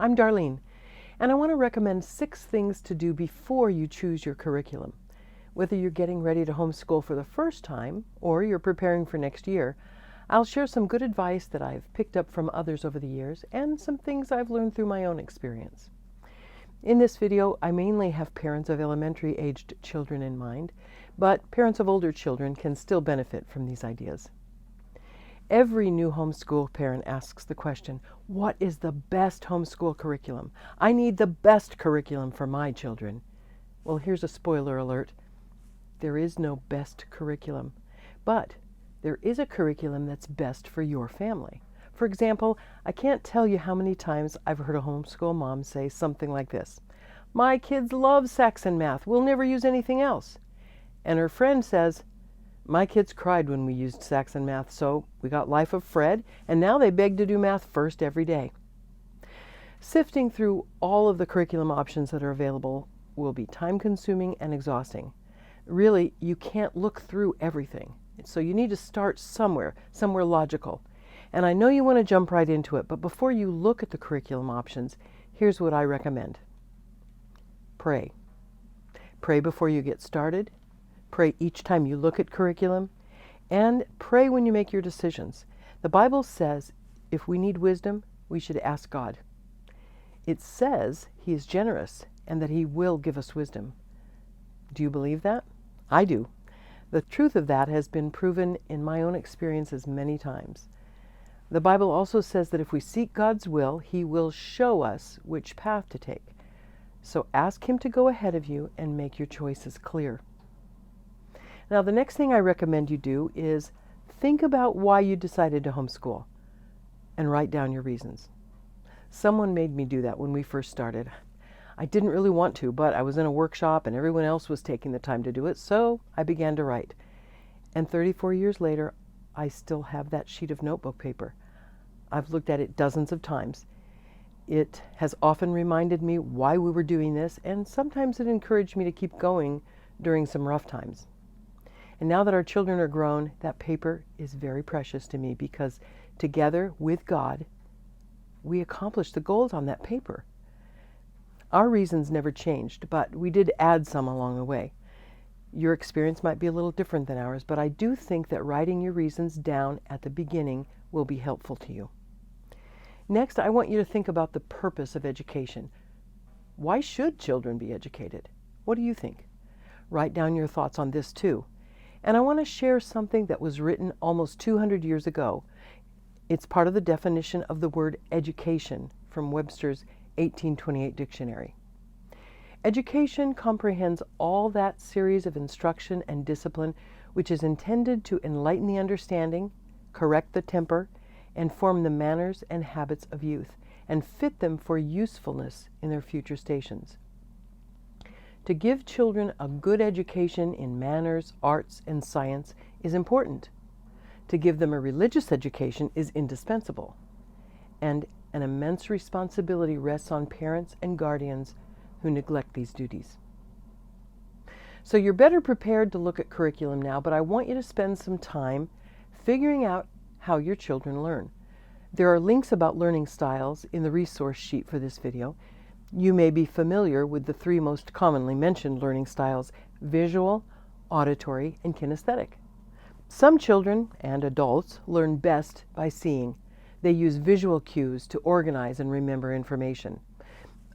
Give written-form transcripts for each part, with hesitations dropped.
I'm Darlene, and I want to recommend 6 things to do before you choose your curriculum. Whether you're getting ready to homeschool for the first time or you're preparing for next year, I'll share some good advice that I've picked up from others over the years and some things I've learned through my own experience. In this video, I mainly have parents of elementary-aged children in mind, but parents of older children can still benefit from these ideas. Every new homeschool parent asks the question, what is the best homeschool curriculum? I need the best curriculum for my children. Well, here's a spoiler alert. There is no best curriculum, but there is a curriculum that's best for your family. For example, I can't tell you how many times I've heard a homeschool mom say something like this. My kids love Saxon math. We'll never use anything else. And her friend says, my kids cried when we used Saxon math, so we got Life of Fred, and now they beg to do math first every day. Sifting through all of the curriculum options that are available will be time-consuming and exhausting. Really, you can't look through everything, so you need to start somewhere logical. And I know you want to jump right into it, but before you look at the curriculum options, here's what I recommend. Pray. Pray before you get started. Pray each time you look at curriculum, and pray when you make your decisions. The Bible says if we need wisdom, we should ask God. It says He is generous and that He will give us wisdom. Do you believe that? I do. The truth of that has been proven in my own experiences many times. The Bible also says that if we seek God's will, He will show us which path to take. So ask Him to go ahead of you and make your choices clear. Now, the next thing I recommend you do is think about why you decided to homeschool and write down your reasons. Someone made me do that when we first started. I didn't really want to, but I was in a workshop and everyone else was taking the time to do it, so I began to write. And 34 years later, I still have that sheet of notebook paper. I've looked at it dozens of times. It has often reminded me why we were doing this, and sometimes it encouraged me to keep going during some rough times. And now that our children are grown, that paper is very precious to me because together with God, we accomplished the goals on that paper. Our reasons never changed, but we did add some along the way. Your experience might be a little different than ours, but I do think that writing your reasons down at the beginning will be helpful to you. Next, I want you to think about the purpose of education. Why should children be educated? What do you think? Write down your thoughts on this too. And I want to share something that was written almost 200 years ago. It's part of the definition of the word education from Webster's 1828 dictionary. Education comprehends all that series of instruction and discipline which is intended to enlighten the understanding, correct the temper, and form the manners and habits of youth, and fit them for usefulness in their future stations. To give children a good education in manners, arts, and science is important. To give them a religious education is indispensable. And an immense responsibility rests on parents and guardians who neglect these duties. So you're better prepared to look at curriculum now, but I want you to spend some time figuring out how your children learn. There are links about learning styles in the resource sheet for this video. You may be familiar with the 3 most commonly mentioned learning styles: visual, auditory, and kinesthetic. Some children and adults learn best by seeing. They use visual cues to organize and remember information.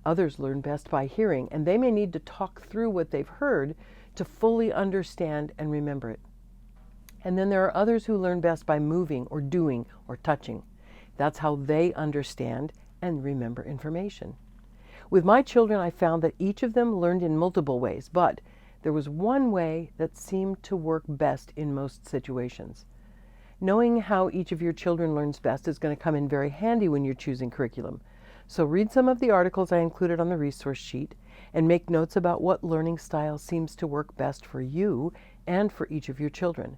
Others learn best by hearing, and they may need to talk through what they've heard to fully understand and remember it. And then there are others who learn best by moving or doing or touching. That's how they understand and remember information. With my children, I found that each of them learned in multiple ways, but there was one way that seemed to work best in most situations. Knowing how each of your children learns best is going to come in very handy when you're choosing curriculum. So read some of the articles I included on the resource sheet and make notes about what learning style seems to work best for you and for each of your children.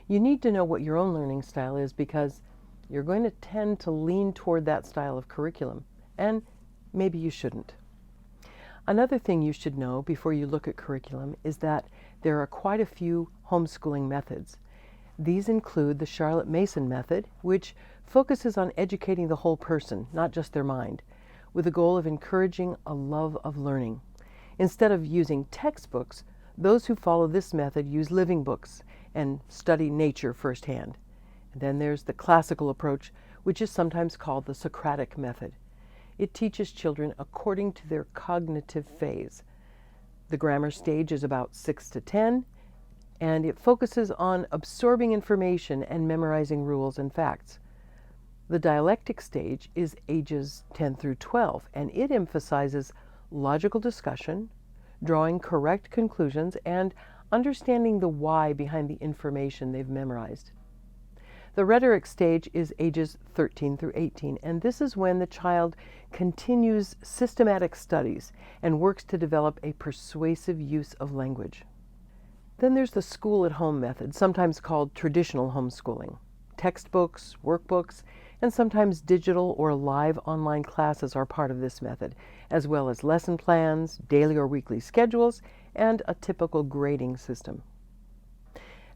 You need to know what your own learning style is because you're going to tend to lean toward that style of curriculum, and maybe you shouldn't. Another thing you should know before you look at curriculum is that there are quite a few homeschooling methods. These include the Charlotte Mason method, which focuses on educating the whole person, not just their mind, with the goal of encouraging a love of learning. Instead of using textbooks, those who follow this method use living books and study nature firsthand. And then there's the classical approach, which is sometimes called the Socratic method. It teaches children according to their cognitive phase. The grammar stage is about 6 to 10, and it focuses on absorbing information and memorizing rules and facts. The dialectic stage is ages 10 through 12, and it emphasizes logical discussion, drawing correct conclusions, and understanding the why behind the information they've memorized. The rhetoric stage is ages 13 through 18, and this is when the child continues systematic studies and works to develop a persuasive use of language. Then there's the school-at-home method, sometimes called traditional homeschooling. Textbooks, workbooks, and sometimes digital or live online classes are part of this method, as well as lesson plans, daily or weekly schedules, and a typical grading system.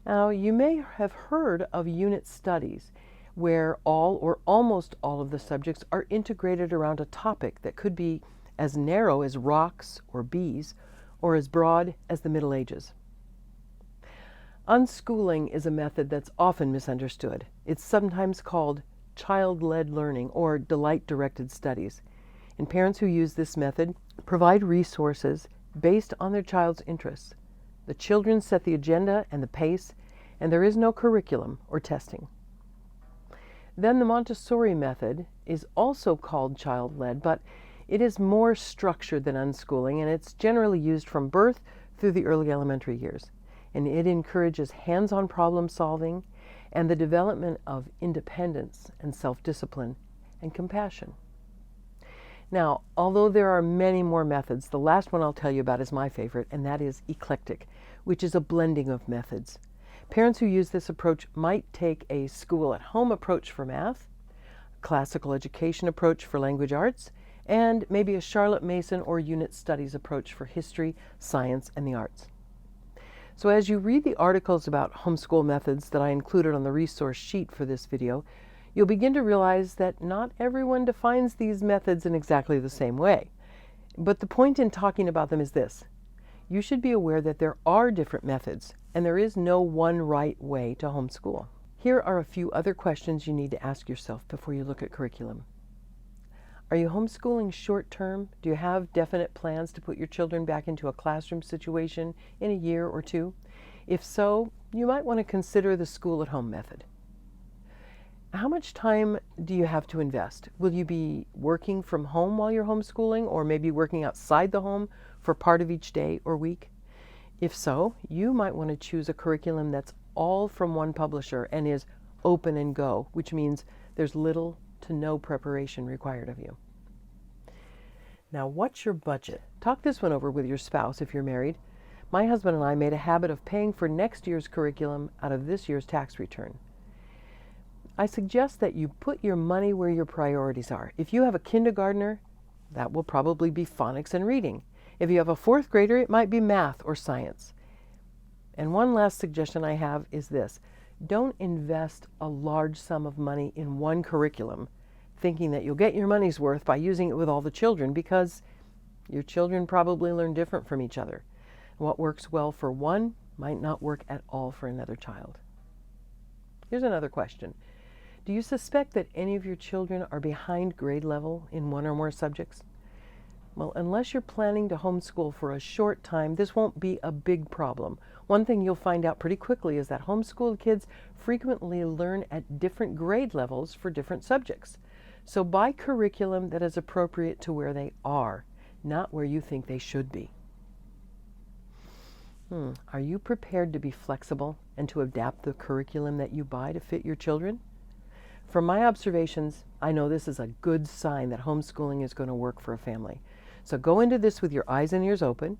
Now, you may have heard of unit studies where all or almost all of the subjects are integrated around a topic that could be as narrow as rocks or bees, or as broad as the Middle Ages. Unschooling is a method that's often misunderstood. It's sometimes called child-led learning or delight-directed studies. And parents who use this method provide resources based on their child's interests. The children set the agenda and the pace, and there is no curriculum or testing. Then the Montessori method is also called child-led, but it is more structured than unschooling, and it's generally used from birth through the early elementary years. And it encourages hands-on problem solving and the development of independence and self-discipline and compassion. Now, although there are many more methods, the last one I'll tell you about is my favorite, and that is eclectic, which is a blending of methods. Parents who use this approach might take a school-at-home approach for math, a classical education approach for language arts, and maybe a Charlotte Mason or unit studies approach for history, science, and the arts. So as you read the articles about homeschool methods that I included on the resource sheet for this video, you'll begin to realize that not everyone defines these methods in exactly the same way. But the point in talking about them is this: you should be aware that there are different methods, and there is no one right way to homeschool. Here are a few other questions you need to ask yourself before you look at curriculum. Are you homeschooling short-term? Do you have definite plans to put your children back into a classroom situation in a year or two? If so, you might want to consider the school-at-home method. How much time do you have to invest? Will you be working from home while you're homeschooling, or maybe working outside the home for part of each day or week? If so, you might want to choose a curriculum that's all from one publisher and is open and go, which means there's little to no preparation required of you. Now, what's your budget? Talk this one over with your spouse if you're married. My husband and I made a habit of paying for next year's curriculum out of this year's tax return. I suggest that you put your money where your priorities are. If you have a kindergartner, that will probably be phonics and reading. If you have a fourth grader, it might be math or science. And one last suggestion I have is this: don't invest a large sum of money in one curriculum, thinking that you'll get your money's worth by using it with all the children, because your children probably learn different from each other. What works well for one might not work at all for another child. Here's another question. Do you suspect that any of your children are behind grade level in one or more subjects? Well, unless you're planning to homeschool for a short time, this won't be a big problem. One thing you'll find out pretty quickly is that homeschooled kids frequently learn at different grade levels for different subjects. So buy curriculum that is appropriate to where they are, not where you think they should be. Are you prepared to be flexible and to adapt the curriculum that you buy to fit your children? From my observations, I know this is a good sign that homeschooling is going to work for a family. So go into this with your eyes and ears open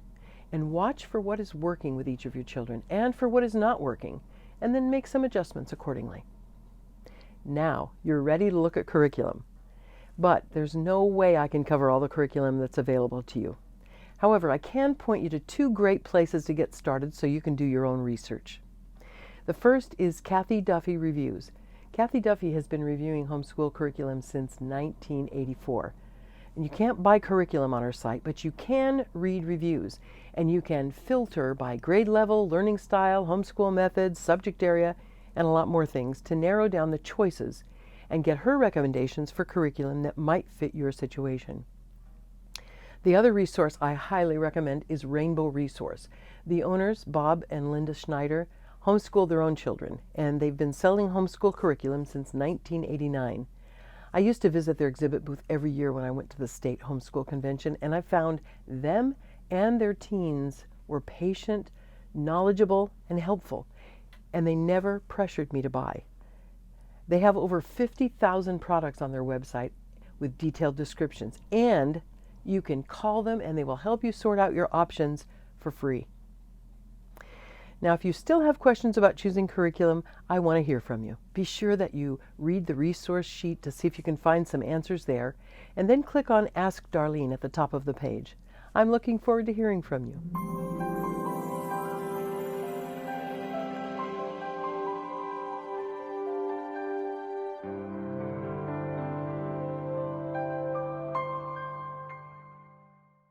and watch for what is working with each of your children and for what is not working, and then make some adjustments accordingly. Now you're ready to look at curriculum, but there's no way I can cover all the curriculum that's available to you. However, I can point you to two great places to get started so you can do your own research. The first is Kathy Duffy Reviews. Kathy Duffy has been reviewing homeschool curriculum since 1984. And you can't buy curriculum on our site, but you can read reviews, and you can filter by grade level, learning style, homeschool methods, subject area, and a lot more things to narrow down the choices and get her recommendations for curriculum that might fit your situation. The other resource I highly recommend is Rainbow Resource. The owners, Bob and Linda Schneider, homeschool their own children, and they've been selling homeschool curriculum since 1989. I used to visit their exhibit booth every year when I went to the state homeschool convention, and I found them and their teens were patient, knowledgeable, and helpful, and they never pressured me to buy. They have over 50,000 products on their website with detailed descriptions, and you can call them and they will help you sort out your options for free. Now, if you still have questions about choosing curriculum, I want to hear from you. Be sure that you read the resource sheet to see if you can find some answers there, and then click on Ask Darlene at the top of the page. I'm looking forward to hearing from you.